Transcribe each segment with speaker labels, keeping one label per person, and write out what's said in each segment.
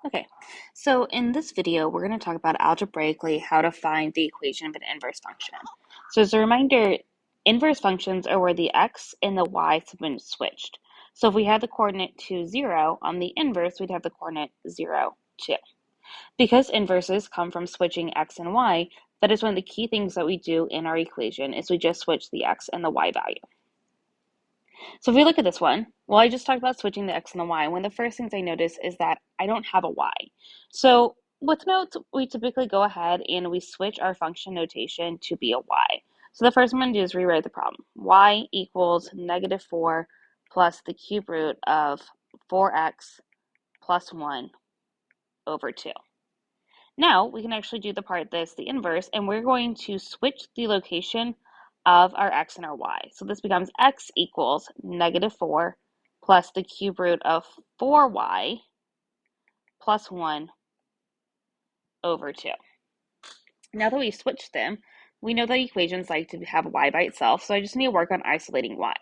Speaker 1: Okay, so in this video, we're going to talk about algebraically how to find the equation of an inverse function. So as a reminder, inverse functions are where the x and the y have been switched. So if we had the coordinate 2, 0, on the inverse, we'd have the coordinate 0, 2. Because inverses come from switching x and y, that is one of the key things that we do in our equation is we just switch the x and the y value. So if we look at this one, well, I just talked about switching the x and the y. One of the first things I notice is that I don't have a y. So with notes, we typically go ahead and we switch our function notation to be a y. So the first thing I'm going to do is rewrite the problem. Y equals negative 4 plus the cube root of 4x plus 1 over 2. Now we can actually do the part that's the inverse, and we're going to switch the location of our x and our y. So this becomes x equals negative 4 plus the cube root of 4y plus 1 over 2. Now that we've switched them, we know that equations like to have y by itself, so I just need to work on isolating y.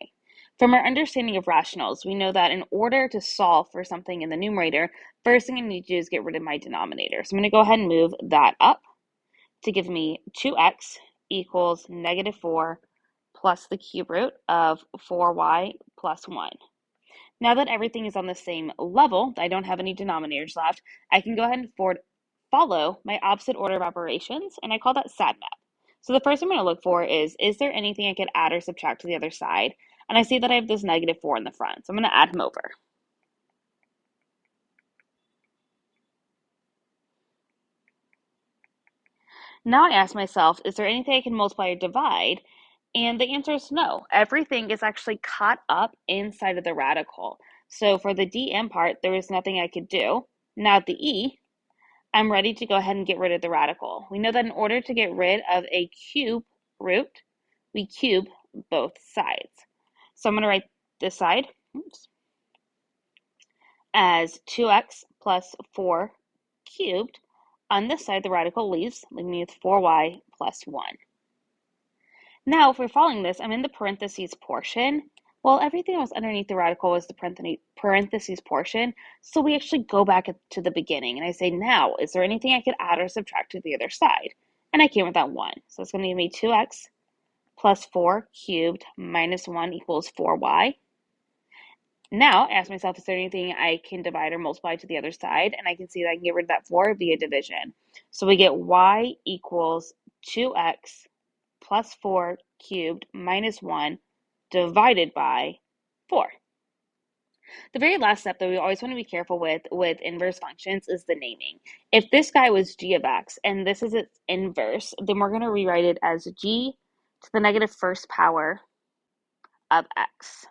Speaker 1: From our understanding of rationals, we know that in order to solve for something in the numerator, first thing I need to do is get rid of my denominator. So I'm going to go ahead and move that up to give me 2x equals negative 4 plus the cube root of 4y plus 1. Now that everything is on the same level, I don't have any denominators left, I can go ahead and follow my opposite order of operations, and I call that SADMAP. So the first thing I'm going to look for is there anything I could add or subtract to the other side? And I see that I have this negative 4 in the front, so I'm going to add him over. Now I ask myself, is there anything I can multiply or divide? And the answer is no. Everything is actually caught up inside of the radical. So for the dm part, there is nothing I could do. Now at the e, I'm ready to go ahead and get rid of the radical. We know that in order to get rid of a cube root, we cube both sides. So I'm going to write this side as 2x plus 4 cubed. On this side, the radical leaves, leaving me with 4y plus 1. Now, if we're following this, I'm in the parentheses portion. Well, everything that was underneath the radical was the parentheses portion. So we actually go back to the beginning and I say, now, is there anything I could add or subtract to the other side? And I came with that 1. So it's going to give me 2x plus 4 cubed minus 1 equals 4y. Now, I ask myself, is there anything I can divide or multiply to the other side? And I can see that I can get rid of that 4 via division. So we get y equals 2x plus 4 cubed minus 1 divided by 4. The very last step that we always want to be careful with inverse functions is the naming. If this guy was g of x and this is its inverse, then we're going to rewrite it as g to the negative first power of x.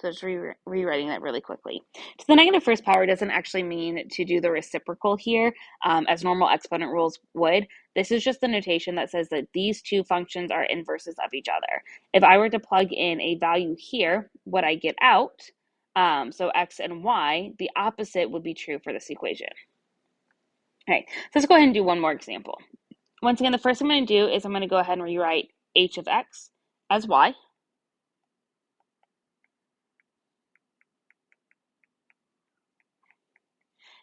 Speaker 1: So just rewriting that really quickly. To the negative first power doesn't actually mean to do the reciprocal here, as normal exponent rules would. This is just the notation that says that these two functions are inverses of each other. If I were to plug in a value here, what I get out, so x and y, the opposite would be true for this equation. All right, so let's go ahead and do one more example. Once again, the first thing I'm going to do is I'm going to go ahead and rewrite h of x as y.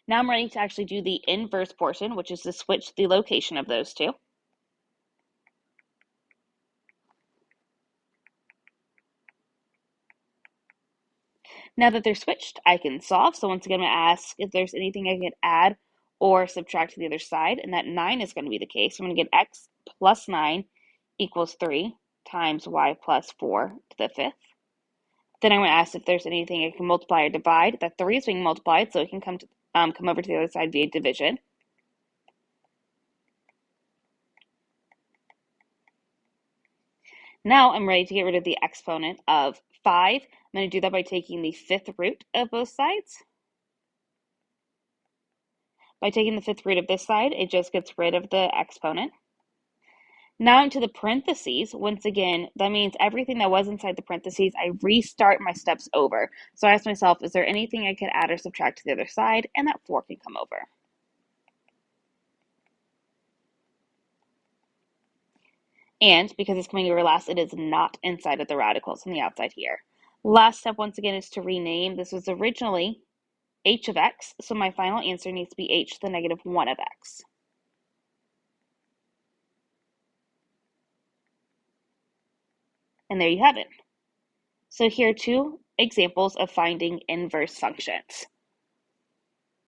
Speaker 1: Now I'm ready to actually do the inverse portion, which is to switch the location of those two. Now that they're switched, I can solve. So once again, I'm going to ask if there's anything I could add or subtract to the other side, and that 9 is going to be the case. So I'm going to get x plus 9 equals 3 times y plus 4 to the 5th. Then I'm going to ask if there's anything I can multiply or divide. That 3 is being multiplied, so it can come over to the other side via division. Now I'm ready to get rid of the exponent of 5. I'm going to do that by taking the 5th root of both sides. By taking the 5th root of this side, it just gets rid of the exponent. Now into the parentheses. Once again, that means everything that was inside the parentheses, I restart my steps over. So I ask myself, is there anything I could add or subtract to the other side? And that 4 can come over. And because it's coming over last, it is not inside of the radicals on the outside here. Last step, once again, is to rename. This was originally h of x, so my final answer needs to be h to the negative 1 of x. And there you have it. So here are two examples of finding inverse functions.